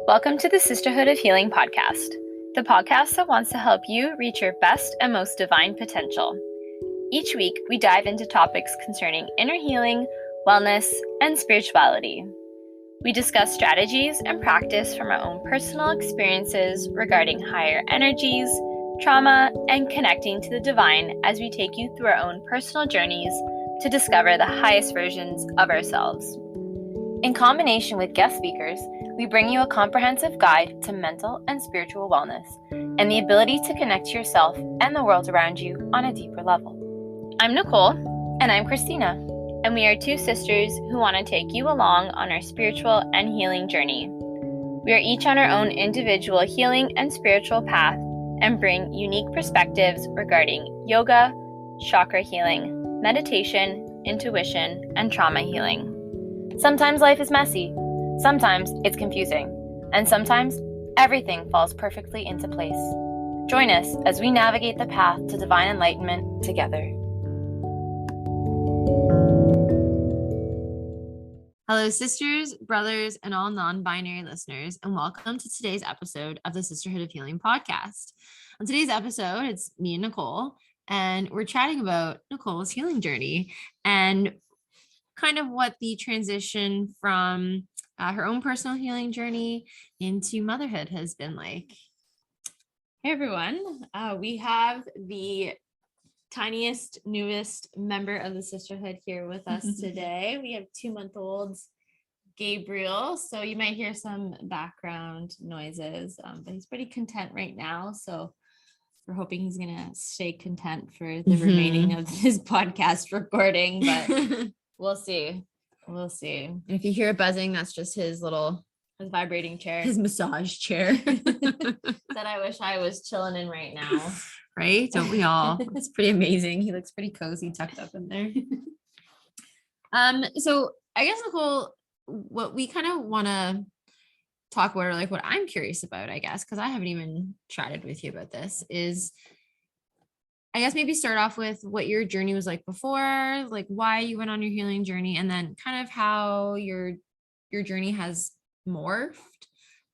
Welcome to the Sisterhood of Healing podcast, the podcast that wants to help you reach your best and most divine potential. Each week, we dive into topics concerning inner healing, wellness, and spirituality. We discuss strategies and practice from our own personal experiences regarding higher energies, trauma, and connecting to the divine as we take you through our own personal journeys to discover the highest versions of ourselves. In combination with guest speakers, we bring you a comprehensive guide to mental and spiritual wellness and the ability to connect to yourself and the world around you on a deeper level. I'm Nicole. And I'm Christina. And we are two sisters who want to take you along on our spiritual and healing journey. We are each on our own individual healing and spiritual path and bring unique perspectives regarding yoga, chakra healing, meditation, intuition, and trauma healing. Sometimes life is messy, sometimes it's confusing, and sometimes everything falls perfectly into place. Join us as we navigate the path to divine enlightenment together. Hello, sisters, brothers, and all non-binary listeners, and welcome to today's episode of the Sisterhood of Healing podcast. On today's episode, it's me and Nicole, and we're chatting about Nicole's healing journey and kind of what the transition from her own personal healing journey into motherhood has been like. Hey everyone, we have the tiniest, newest member of the sisterhood here with us today. We have 2-month-old Gabriel, so you might hear some background noises, but he's pretty content right now, so we're hoping he's gonna stay content for the remaining of his podcast recording, but we'll see. And if you hear it buzzing, that's just his vibrating chair, his massage chair that I wish I was chilling in right now. Right? Don't we all? It's pretty amazing. He looks pretty cozy tucked up in there. So I guess, Nicole, what we kind of want to talk about, or like what I'm curious about, I guess, because I haven't even chatted with you about this, is I guess maybe start off with what your journey was like before, like why you went on your healing journey, and then kind of how your journey has morphed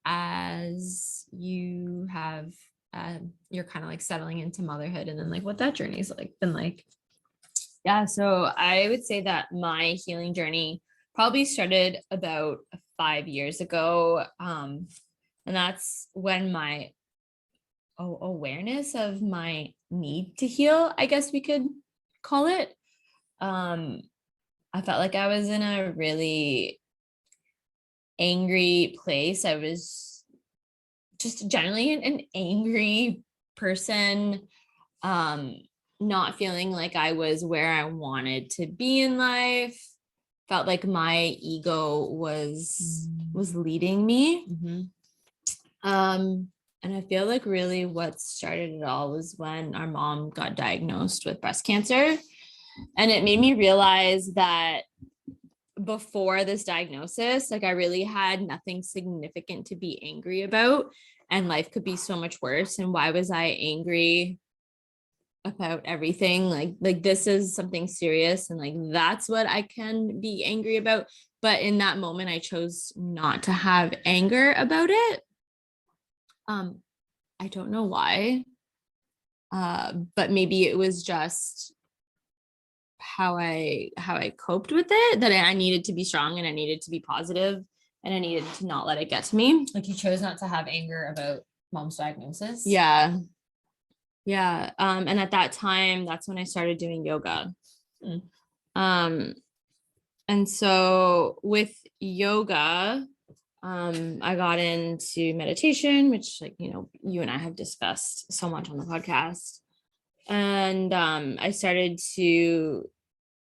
as you have you're kind of like settling into motherhood, and then like what that journey's like been like. Yeah, so I would say that my healing journey probably started about 5 years ago, and that's when my awareness of my need to heal, I guess we could call it. I felt like I was in a really angry place. I was just generally an angry person, not feeling like I was where I wanted to be in life. Felt like my ego was leading me. And I feel like really what started it all was when our mom got diagnosed with breast cancer. And it made me realize that before this diagnosis, like I really had nothing significant to be angry about, and life could be so much worse. And why was I angry about everything? Like this is something serious, and like that's what I can be angry about. But in that moment, I chose not to have anger about it. I don't know why, but maybe it was just how I coped with it, that I needed to be strong and I needed to be positive and I needed to not let it get to me. Like you chose not to have anger about mom's diagnosis? Yeah. And at that time, that's when I started doing yoga. And so with yoga, I got into meditation, which, like, you know, you and I have discussed so much on the podcast. And I started to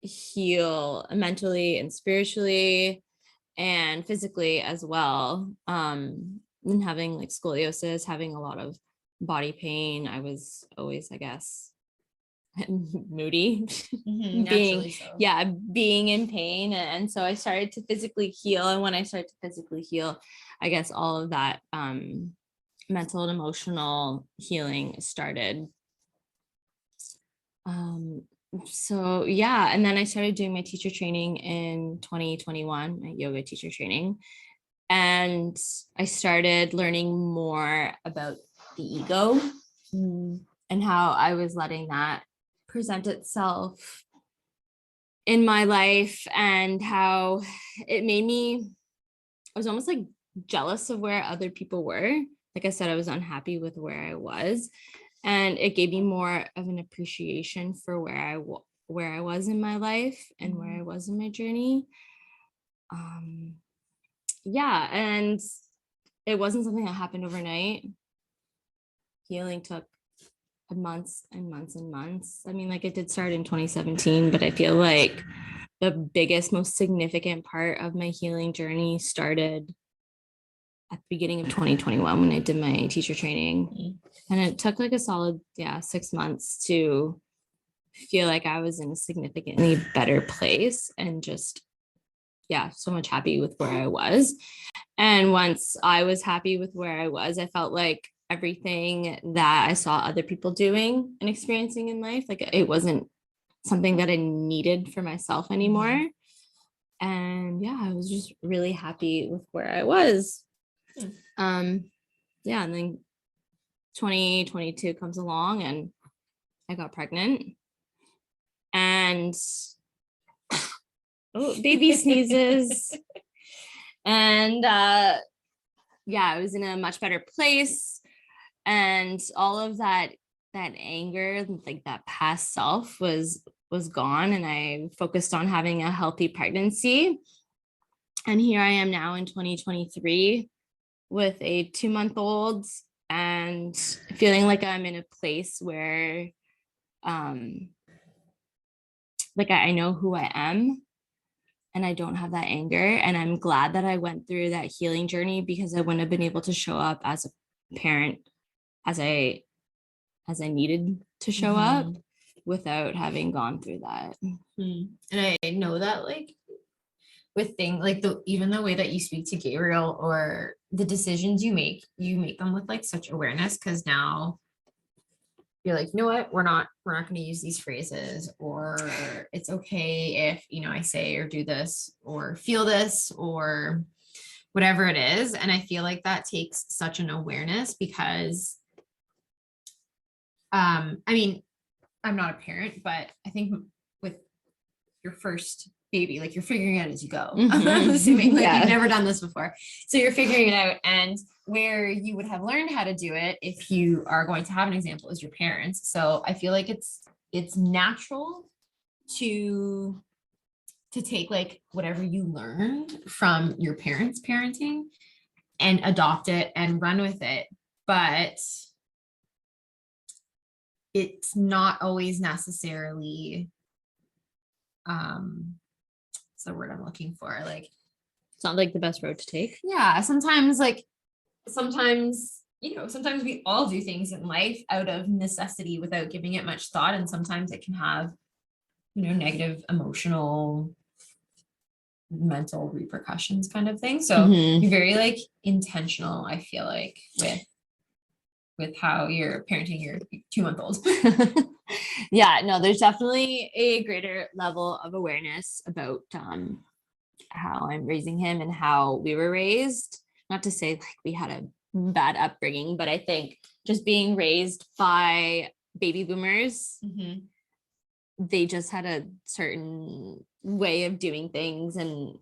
heal mentally and spiritually and physically as well. And having like scoliosis, having a lot of body pain. I was always, I guess, moody, being in pain. And so I started to physically heal. And when I started to physically heal, I guess all of that mental and emotional healing started. So yeah, and then I started doing my teacher training in 2021, my yoga teacher training. And I started learning more about the ego and how I was letting that present itself in my life, and how it made me, I was almost like jealous of where other people were. Like I said, I was unhappy with where I was, and it gave me more of an appreciation for where I was in my life and where I was in my journey. Yeah, and it wasn't something that happened overnight. Healing took months and months and months. I mean, like it did start in 2017, but I feel like the biggest, most significant part of my healing journey started at the beginning of 2021 when I did my teacher training. And it took like a solid, 6 months to feel like I was in a significantly better place, and just, so much happy with where I was. And once I was happy with where I was, I felt like everything that I saw other people doing and experiencing in life, like it wasn't something that I needed for myself anymore. And I was just really happy with where I was. And then 2022 comes along and I got pregnant, and baby sneezes. And I was in a much better place, and all of that anger, like that past self was gone, and I focused on having a healthy pregnancy. And here I am now in 2023 with a 2-month-old, and feeling like I'm in a place where like I know who I am, and I don't have that anger. And I'm glad that I went through that healing journey, because I wouldn't have been able to show up as a parent as I needed to show up without having gone through that. And I know that, like, with things like even the way that you speak to Gabriel, or the decisions you make them with like such awareness, because now you're like, you know what, we're not going to use these phrases, or it's okay if, I say or do this or feel this or whatever it is. And I feel like that takes such an awareness, because I mean, I'm not a parent, but I think with your first baby, like, you're figuring it out as you go. I'm assuming, like, you've never done this before, so you're figuring it out. And where you would have learned how to do it if you are going to have an example is your parents. So I feel like it's natural to take like whatever you learned from your parents' parenting and adopt it and run with it. But it's not always necessarily what's the word I'm looking for? Like, it's not like the best road to take. Yeah, sometimes we all do things in life out of necessity without giving it much thought, and sometimes it can have, negative emotional, mental repercussions kind of thing. So you're very like intentional, I feel like, with how you're parenting your 2-month-old. There's definitely a greater level of awareness about how I'm raising him and how we were raised. Not to say like we had a bad upbringing, but I think just being raised by baby boomers, they just had a certain way of doing things and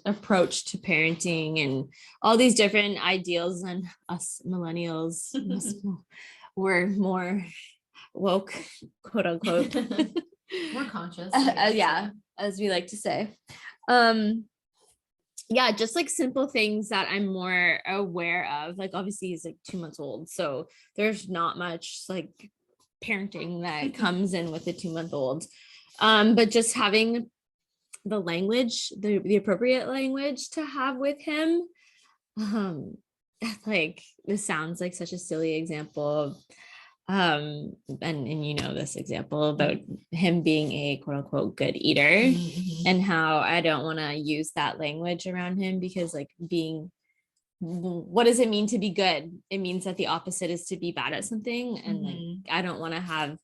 approach to parenting and all these different ideals, and us millennials were more woke, quote unquote, More conscious, as we like to say. Just like simple things that I'm more aware of. Like, obviously he's like 2 months old, so there's not much like parenting that comes in with a 2-month-old. But just having the language, the appropriate language to have with him. Like, this sounds like such a silly example of and this example about him being a quote unquote good eater, and how I don't want to use that language around him, because like, what does it mean to be good? It means that the opposite is to be bad at something. And like, I don't want to have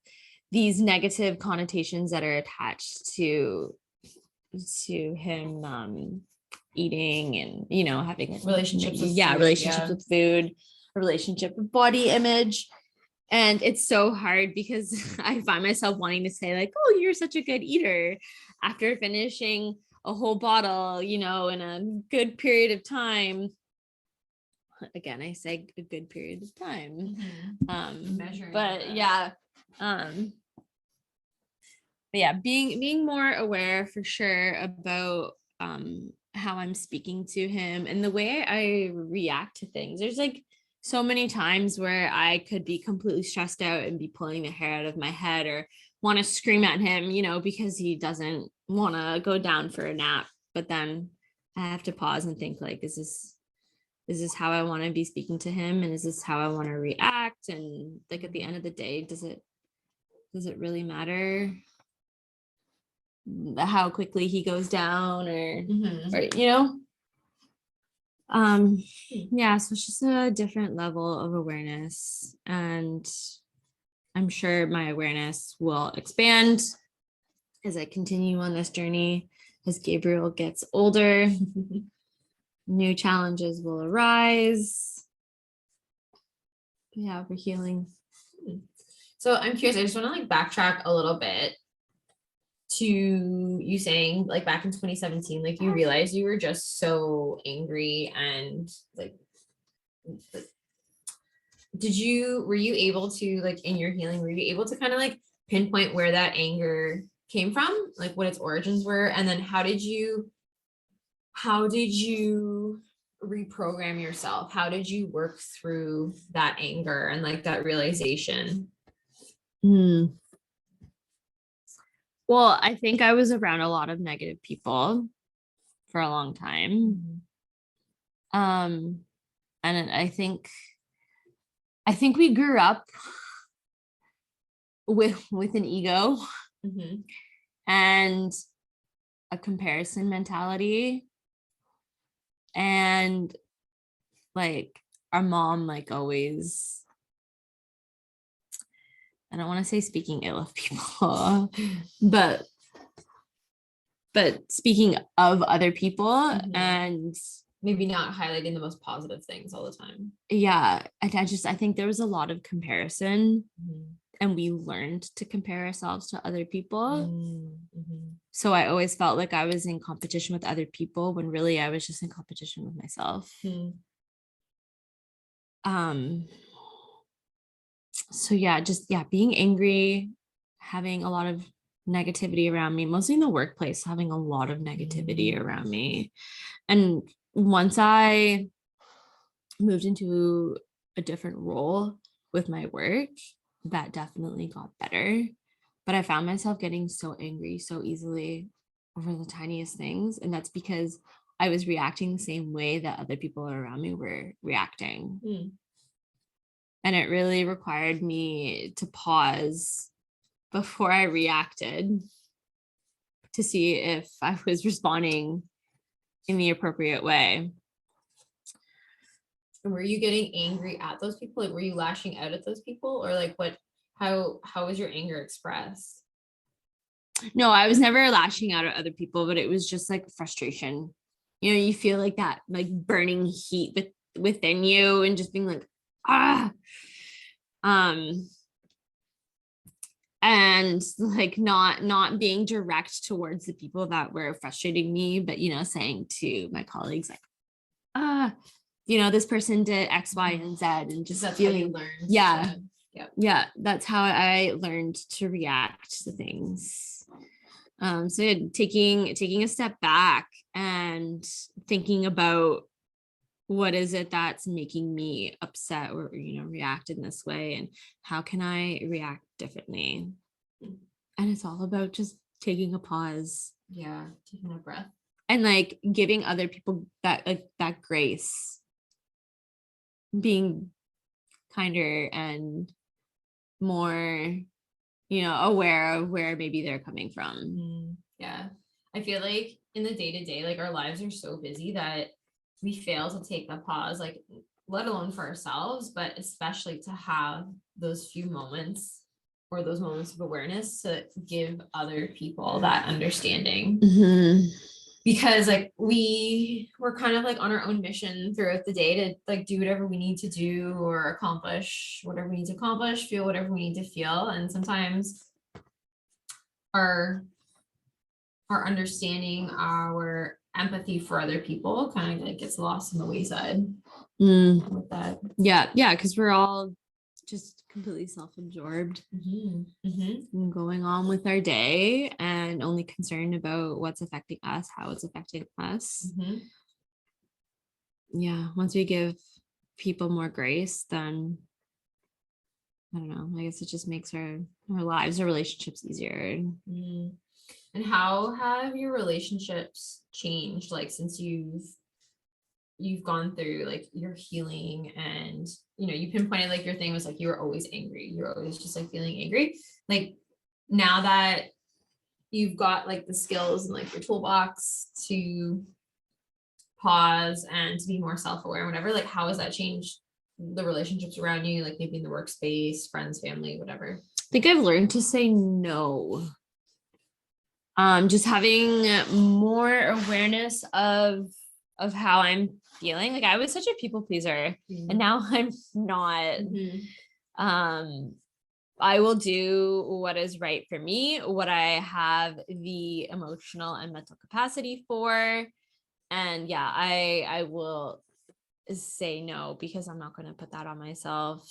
these negative connotations that are attached to him eating and, having like Relationships with relationships with food, a relationship with body image. And it's so hard because I find myself wanting to say like, oh, you're such a good eater after finishing a whole bottle, in a good period of time. Again, I say a good period of time. Measuring But that. yeah. But yeah, being more aware for sure about how I'm speaking to him and the way I react to things. There's like so many times where I could be completely stressed out and be pulling the hair out of my head or want to scream at him, because he doesn't want to go down for a nap. But then I have to pause and think like, is this how I want to be speaking to him? And is this how I want to react? And like at the end of the day, does it really matter how quickly he goes down or so it's just a different level of awareness, and I'm sure my awareness will expand as I continue on this journey. As Gabriel gets older, new challenges will arise. Yeah, we're healing. So I'm curious, I just want to like backtrack a little bit to you saying like back in 2017, like you realized you were just so angry and like were you able to like in your healing, were you able to kind of like pinpoint where that anger came from, like what its origins were? And then how did you reprogram yourself? How did you work through that anger and like that realization? Well, I think I was around a lot of negative people for a long time. And I think we grew up with an ego and a comparison mentality, and like our mom like always, I don't want to say speaking ill of people, but speaking of other people and maybe not highlighting the most positive things all the time. Yeah. I think there was a lot of comparison and we learned to compare ourselves to other people. So I always felt like I was in competition with other people when really I was just in competition with myself. So yeah, being angry, having a lot of negativity around me, mostly in the workplace, having a lot of negativity around me. And once I moved into a different role with my work, that definitely got better. But I found myself getting so angry so easily over the tiniest things. And that's because I was reacting the same way that other people around me were reacting. And it really required me to pause before I reacted to see if I was responding in the appropriate way. And were you getting angry at those people? Like, were you lashing out at those people, or like how was your anger expressed? No, I was never lashing out at other people, but it was just like frustration. You feel like that like burning heat within you and just being like, and like not being direct towards the people that were frustrating me, but saying to my colleagues like, this person did X, Y, and Z, and just that's feeling, how you learned. That's how I learned to react to things. So taking a step back and thinking about what is it that's making me upset or react in this way, and how can I react differently? And it's all about just taking a pause, taking a breath, and like giving other people that grace, being kinder and more aware of where maybe they're coming from. I feel like in the day-to-day, like our lives are so busy that we fail to take the pause, like let alone for ourselves, but especially to have those few moments or those moments of awareness to give other people that understanding. because like we're kind of like on our own mission throughout the day to like do whatever we need to do or accomplish whatever we need to accomplish, feel whatever we need to feel. And sometimes our understanding, our empathy for other people kind of like gets lost in the wayside with that. Yeah, because we're all just completely self-absorbed and going on with our day and only concerned about what's affecting us, how it's affecting us. Yeah, once we give people more grace, then I don't know, I guess it just makes our lives, our relationships easier. And how have your relationships changed, like since you've gone through like your healing? And you pinpointed like your thing was like you were always angry, you're always just like feeling angry. Like now that you've got like the skills and like your toolbox to pause and to be more self-aware and whatever, like how has that changed the relationships around you, like maybe in the workspace, friends, family, whatever? I think I've learned to say no. Just having more awareness of how I'm feeling. Like I was such a people pleaser and now I'm not. I will do what is right for me, what I have the emotional and mental capacity for. And yeah, I will say no because I'm not going to put that on myself.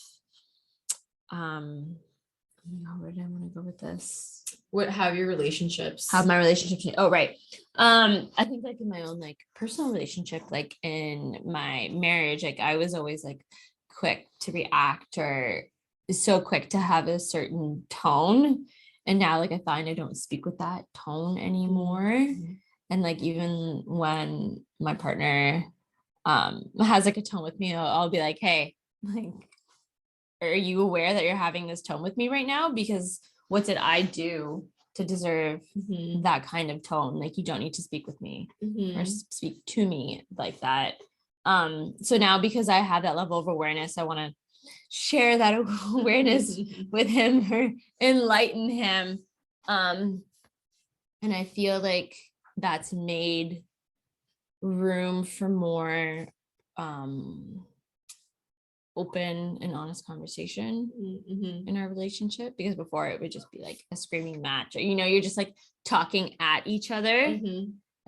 Where did I want to go with this? What have your relationships? Have my relationships? Oh, right. I think like in my own like personal relationship, like in my marriage, like I was always like quick to react or so quick to have a certain tone. And now like I find I don't speak with that tone anymore. And like even when my partner has like a tone with me, I'll be like, hey, like, are you aware that you're having this tone with me right now? Because what did I do to deserve that kind of tone? Like, you don't need to speak with me or speak to me like that. So now because I have that level of awareness, I want to share that awareness with him or enlighten him. And I feel like that's made room for more open and honest conversation in our relationship, because before it would just be like a screaming match, or you're just like talking at each other.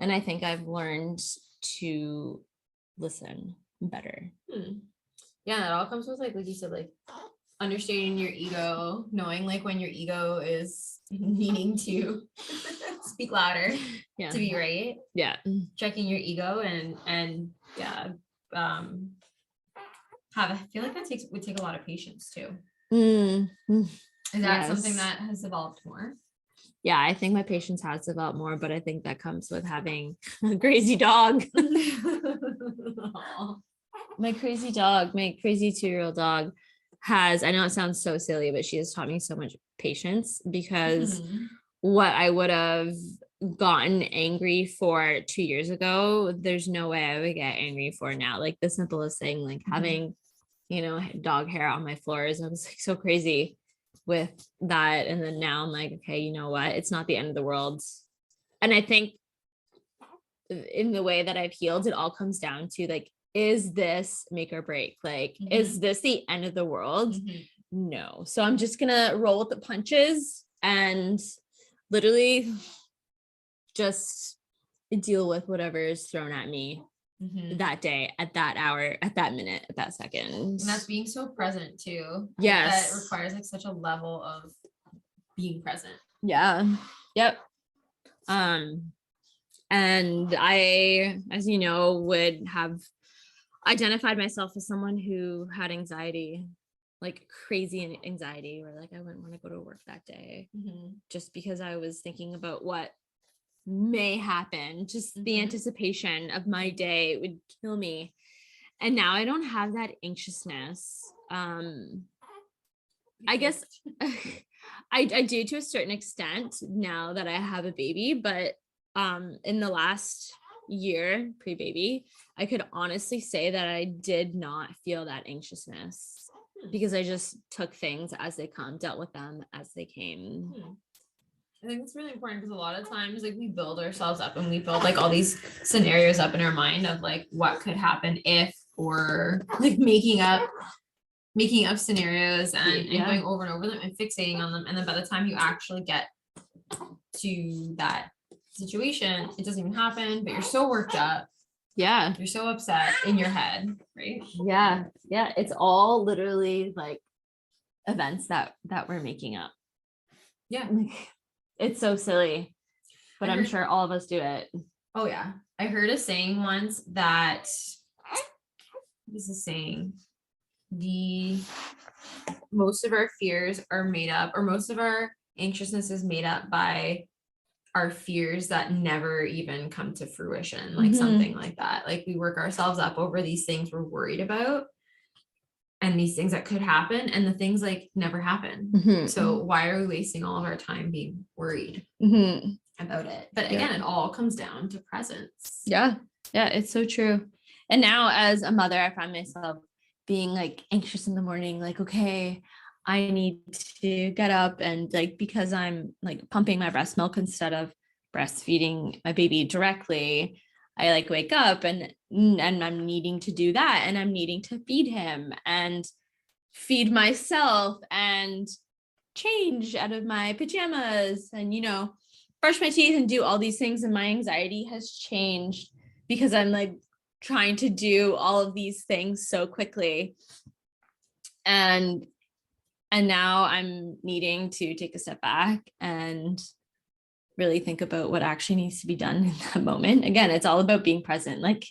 And I think I've learned to listen better. Yeah, it all comes with like you said, like understanding your ego, knowing like when your ego is needing to speak louder to be right. Checking your ego and I feel like that would take a lot of patience too. Is that something that has evolved more? Yeah, I think my patience has developed more, but I think that comes with having a crazy dog. My crazy dog, my crazy 2-year-old dog has, I know it sounds so silly, but she has taught me so much patience, because what I would have gotten angry for 2 years ago, there's no way I would get angry for now. Like the simplest thing, like having, dog hair on my floors, I was like so crazy with that. And then now I'm like, okay, you know what? It's not the end of the world. And I think in the way that I've healed, it all comes down to like, is this make or break? Like, is this the end of the world? No. So I'm just gonna roll with the punches and literally just deal with whatever is thrown at me that day, at that hour, at that minute, at that second. And that's being so present too. Yes. That requires like such a level of being present. Yeah. Yep. And I, as you know, would have identified myself as someone who had anxiety, like crazy anxiety, where like I wouldn't want to go to work that day just because I was thinking about what may happen. Just the anticipation of my day would kill me. And now I don't have that anxiousness. I guess I do to a certain extent now that I have a baby, but in the last year pre-baby, I could honestly say that I did not feel that anxiousness, because I just took things as they come, dealt with them as they came. I think it's really important because a lot of times like we build ourselves up and we build like all these scenarios up in our mind of like what could happen if, or like making up scenarios and going over and over them and fixating on them. And then by the time you actually get to that situation, it doesn't even happen, but you're so worked up. Yeah. You're so upset in your head, right? Yeah. Yeah. It's all literally like events that we're making up. Yeah. It's so silly, but I'm sure all of us do it. Oh yeah. I heard a saying once that this is saying most of our fears are made up, or most of our anxiousness is made up by our fears that never even come to fruition, like something like that. Like we work ourselves up over these things we're worried about and these things that could happen, and the things like never happen. So why are we wasting all of our time being worried about it? But again, it all comes down to presence. Yeah, it's so true. And now as a mother, I find myself being like anxious in the morning, like, okay, I need to get up, and like, because I'm like pumping my breast milk instead of breastfeeding my baby directly, I like wake up and I'm needing to do that, and I'm needing to feed him and feed myself and change out of my pajamas and, you know, brush my teeth and do all these things. And my anxiety has changed because I'm like trying to do all of these things so quickly. And now I'm needing to take a step back and really think about what actually needs to be done in that moment. Again, it's all about being present. Like,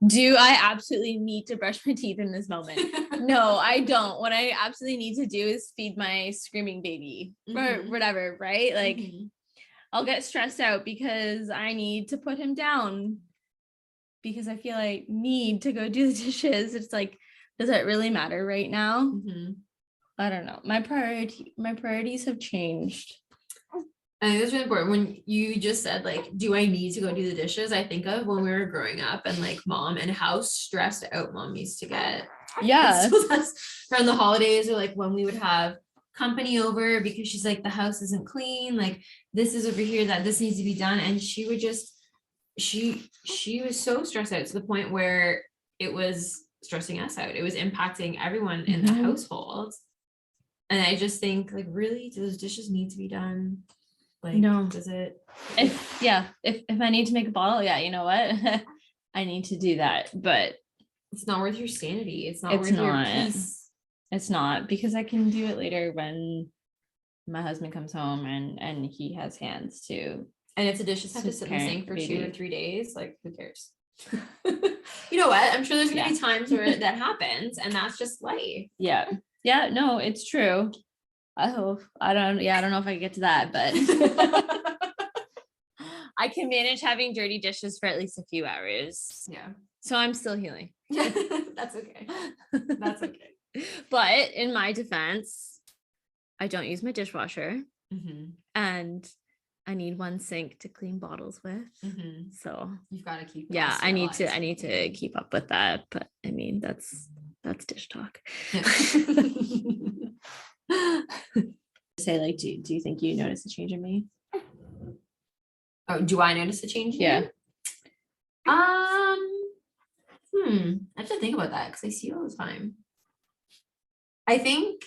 do I absolutely need to brush my teeth in this moment? No, I don't. What I absolutely need to do is feed my screaming baby or whatever, right? Like, I'll get stressed out because I need to put him down because I feel I need to go do the dishes. It's like, does that really matter right now? I don't know. My priorities have changed. I think that's really important. When you just said like, do I need to go do the dishes? I think of when we were growing up and like mom and how stressed out mom used to get. Yeah. So that's around the holidays, or like when we would have company over because she's like, the house isn't clean, like this is over here, that this needs to be done. And she would just, she was so stressed out to the point where it was stressing us out. It was impacting everyone in the household. And I just think like, really, do those dishes need to be done? Like, no. Does it? If I need to make a bottle, yeah, you know what? I need to do that, but it's not worth your sanity. It's not worth your peace. It's not, because I can do it later when my husband comes home and he has hands too. And if the dishes have to sit in the sink for 2 or 3 days, like who cares? You know what? I'm sure there's gonna be times where that happens, and that's just life. Yeah. No, it's true. I hope. I don't know if I can get to that, but I can manage having dirty dishes for at least a few hours. Yeah. So I'm still healing. That's okay. That's okay. But in my defense, I don't use my dishwasher, and I need one sink to clean bottles with. So you've got to keep. Yeah, I need to keep up with that. But I mean, that's dish talk. Say, like, do you think you notice a change in me? Oh, do I notice a change in you? I have to think about that because I see it all the time. I think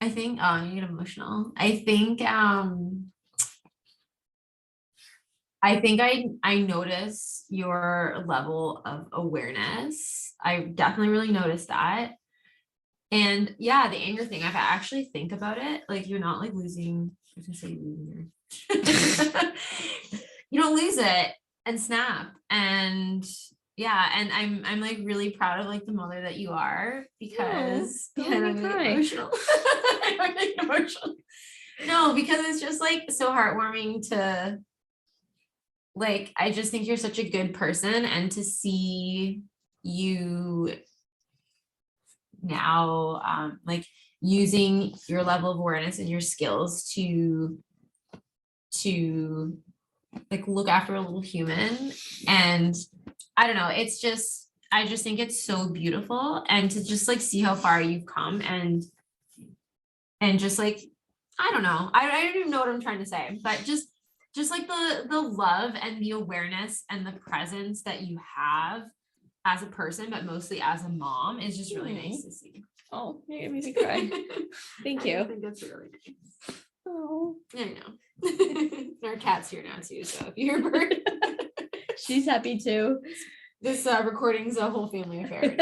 oh, you get emotional. I think I notice your level of awareness. I definitely really noticed that. And yeah, the anger thing, if I actually think about it, like you're not like losing, I was gonna say losing your you don't lose it and snap. And yeah, and I'm like really proud of like the mother that you are, because I'm really emotional. I'm really emotional. No, because it's just like so heartwarming to like, I just think you're such a good person, and to see you now like using your level of awareness and your skills to like look after a little human. And I don't know, it's just, I just think it's so beautiful, and to just like see how far you've come and just like I don't know. I don't even know what I'm trying to say, but just like the love and the awareness and the presence that you have as a person, but mostly as a mom, is just really nice to see. Oh, you're gonna make me cry. Thank you. I think that's really nice. Oh, I know. Our cat's here now too, so if you hear a bird, she's happy too. this recording's a whole family affair right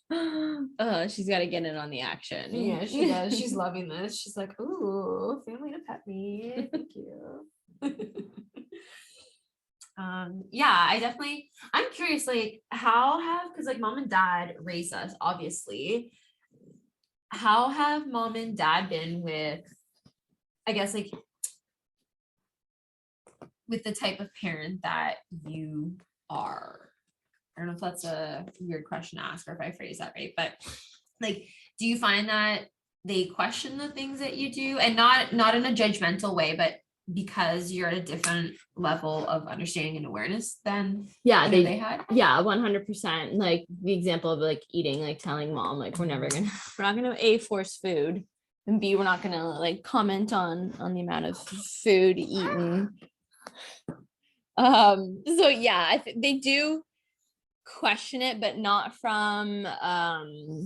now. She's got to get in on the action. Yeah, she does. She's loving this. She's like, ooh, family to pet me. Thank you. Yeah, I'm curious, like, because like mom and dad raised us, obviously. How have mom and dad been with, I guess, like, with the type of parent that you are? I don't know if that's a weird question to ask or if I phrase that right, but like, do you find that they question the things that you do, and not in a judgmental way, but because you're at a different level of understanding and awareness than they had? Yeah, 100%. Like the example of like eating, like telling mom, like we're not gonna A, force food, and B, we're not gonna like comment on the amount of food eaten. So yeah, they do question it, but not from a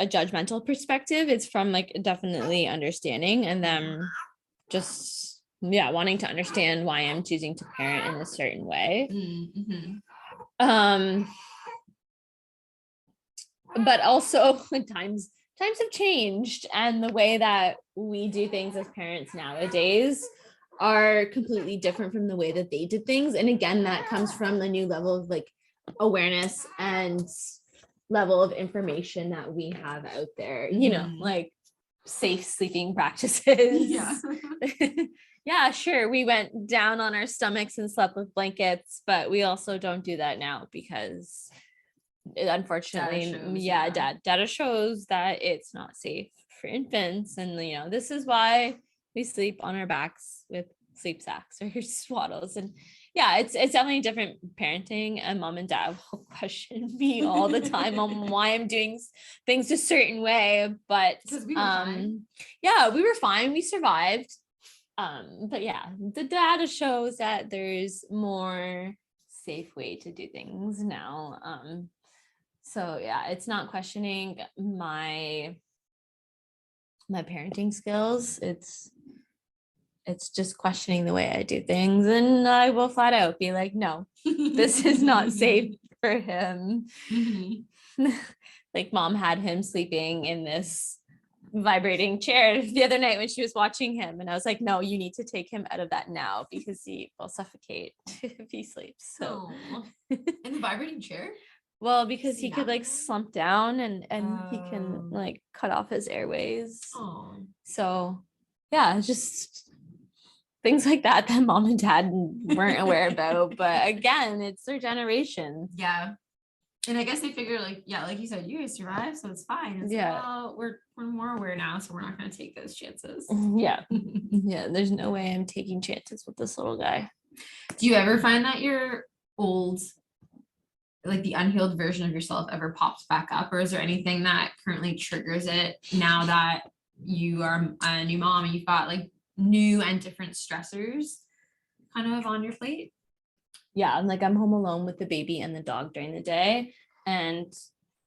judgmental perspective. It's from like definitely understanding, and then just wanting to understand why I'm choosing to parent in a certain way. Mm-hmm. But also times have changed, and the way that we do things as parents nowadays are completely different from the way that they did things. And again, that comes from the new level of like awareness and level of information that we have out there, like safe sleeping practices. Yeah, sure, we went down on our stomachs and slept with blankets, but we also don't do that now because unfortunately data shows that it's not safe for infants. And this is why we sleep on our backs with sleep sacks or swaddles. And it's definitely different parenting, and mom and dad will question me all the time on why I'm doing things a certain way, but we were fine. We were fine, we survived. But the data shows that there's more safe way to do things now. So it's not questioning my parenting skills. It's just questioning the way I do things, and I will flat out be like, no, this is not safe for him. Mm-hmm. Like mom had him sleeping in this vibrating chair the other night when she was watching him, and I was like, no, you need to take him out of that now because he will suffocate if he sleeps. So in the vibrating chair? Well, because he could like slump down and he can like cut off his airways. So just things like that mom and dad weren't aware about. But again, it's their generation. Yeah. And I guess they figure like you said, you guys survived, so it's fine. It's like, well, we're more aware now, so we're not going to take those chances. Yeah. There's no way I'm taking chances with this little guy. Do you ever find that your old, like the unhealed version of yourself ever pops back up, or is there anything that currently triggers it now that you are a new mom and you've got like new and different stressors kind of on your plate? And like I'm home alone with the baby and the dog during the day, and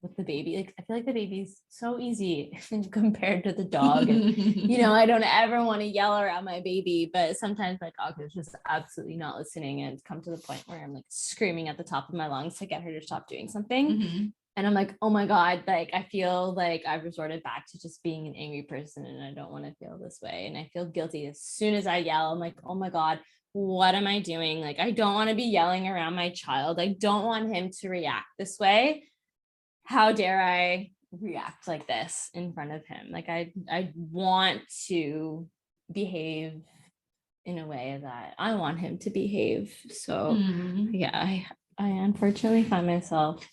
with the baby, like I feel like the baby's so easy compared to the dog. And, I don't ever want to yell around my baby, but sometimes my dog is just absolutely not listening, and it's come to the point where I'm like screaming at the top of my lungs to get her to stop doing something. Mm-hmm. And I'm like, oh my God, like I feel like I've resorted back to just being an angry person, and I don't want to feel this way. And I feel guilty as soon as I yell. I'm like, oh my God, what am I doing? Like, I don't want to be yelling around my child. I don't want him to react this way. How dare I react like this in front of him? Like I want to behave in a way that I want him to behave. So I unfortunately find myself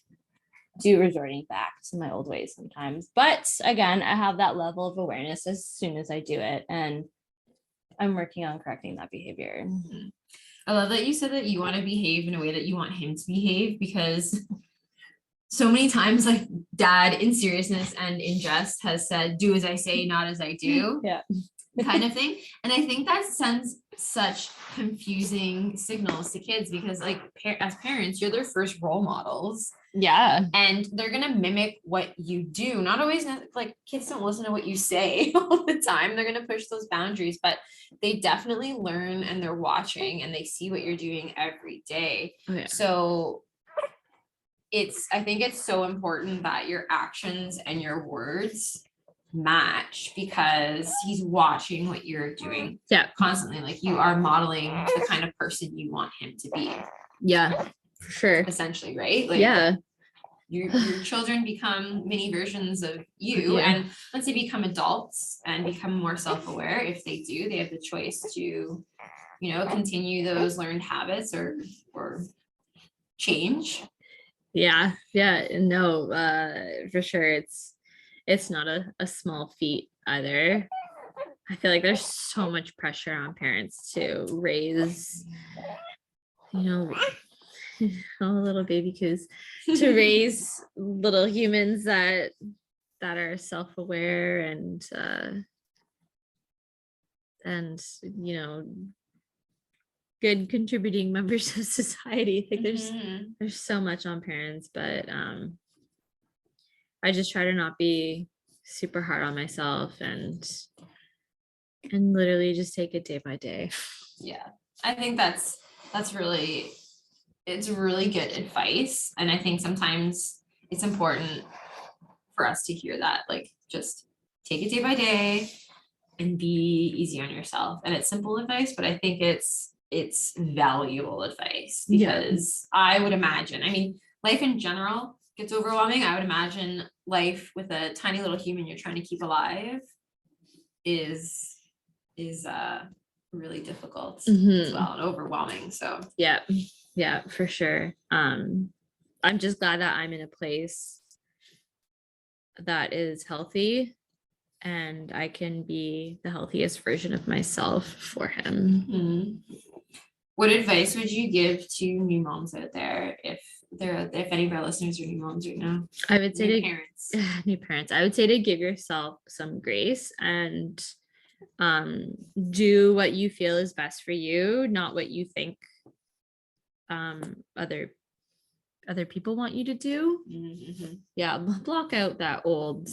resorting back to my old ways sometimes. But again, I have that level of awareness as soon as I do it, and I'm working on correcting that behavior. Mm-hmm. I love that you said that you want to behave in a way that you want him to behave, because so many times, like dad in seriousness and in jest has said, do as I say, not as I do. Yeah. Kind of thing. And I think that sends such confusing signals to kids because like as parents, you're their first role models. Yeah. And they're going to mimic what you do. Not always like kids don't listen to what you say all the time. They're going to push those boundaries, but they definitely learn and they're watching and they see what you're doing every day. Oh, yeah. So I think it's so important that your actions and your words match because he's watching what you're doing constantly. Like you are modeling the kind of person you want him to be. Yeah, for sure. Essentially, right? Like, yeah. Your children become mini versions of you. Yeah. And once they become adults and become more self-aware, if they do, they have the choice to, continue those learned habits or change. Yeah. No, for sure. It's not a small feat either. I feel like there's so much pressure on parents to raise, little baby coos, to raise little humans that are self-aware and good contributing members of society. I think there's so much on parents, but I just try to not be super hard on myself and literally just take it day by day. Yeah, I think it's really good advice. And I think sometimes it's important for us to hear that, like, just take it day by day and be easy on yourself. And it's simple advice, but I think it's valuable advice because I would imagine, life in general gets overwhelming. I would imagine life with a tiny little human you're trying to keep alive is really difficult as well and overwhelming. So yeah, for sure. I'm just glad that I'm in a place that is healthy and I can be the healthiest version of myself for him. What advice would you give to new moms out there if any of our listeners are new moms right now? I would say new parents. I would say to give yourself some grace and do what you feel is best for you, not what you think other people want you to do. Yeah, block out that old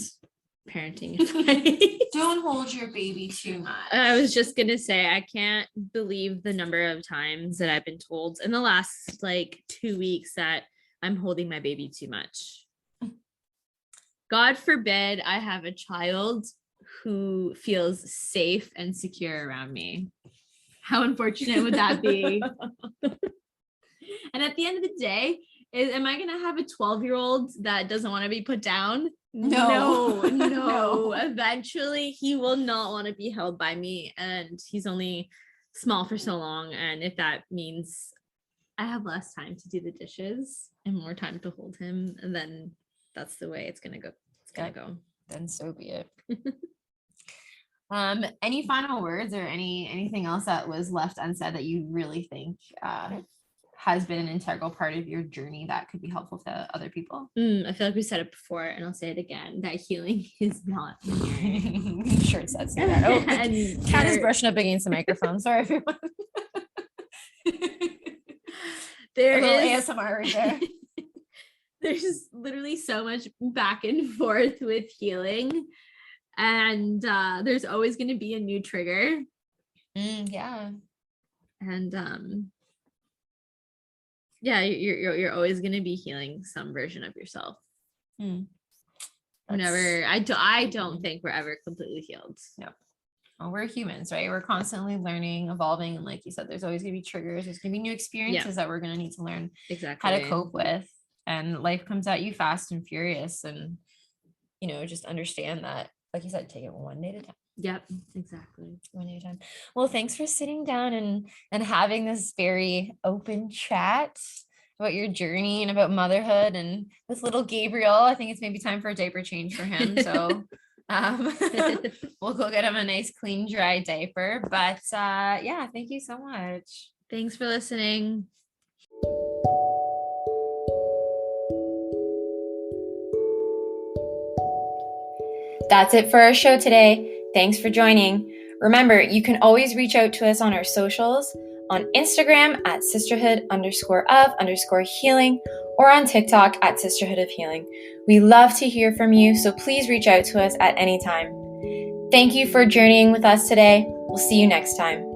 parenting advice. Don't hold your baby too much. I was just gonna say, I can't believe the number of times that I've been told in the last 2 weeks that I'm holding my baby too much. God forbid I have a child who feels safe and secure around me. How unfortunate would that be? And at the end of the day, am I gonna have a 12-year-old that doesn't want to be put down? No. Eventually he will not want to be held by me, and he's only small for so long. And if that means I have less time to do the dishes and more time to hold him, and then that's the way it's gonna go. Then so be it. Any final words or anything else that was left unsaid that you really think has been an integral part of your journey that could be helpful to other people? I feel like we said it before and I'll say it again, that healing is not linear. Sure, it says that. Oh, and Kat is brushing up against the microphone. Sorry, everyone. There is ASMR right there. There's literally so much back and forth with healing, and there's always going to be a new trigger. Yeah. And you're always going to be healing some version of yourself. Whenever I don't think we're ever completely healed. No. Well, we're humans, right? We're constantly learning, evolving, and like you said, there's always going to be triggers. There's going to be new experiences that we're going to need to learn how to cope with. And life comes at you fast and furious, and just understand that, like you said, take it one day at a time. Yep, exactly. One day at a time. Well, thanks for sitting down and having this very open chat about your journey and about motherhood and with little Gabriel. I think it's maybe time for a diaper change for him. So we'll go get him a nice, clean, dry diaper. But thank you so much. Thanks for listening. That's it for our show today. Thanks for joining. Remember, you can always reach out to us on our socials, on Instagram at sisterhood_of_healing, or on TikTok at Sisterhood of Healing. We love to hear from you, so please reach out to us at any time. Thank you for journeying with us today. We'll see you next time.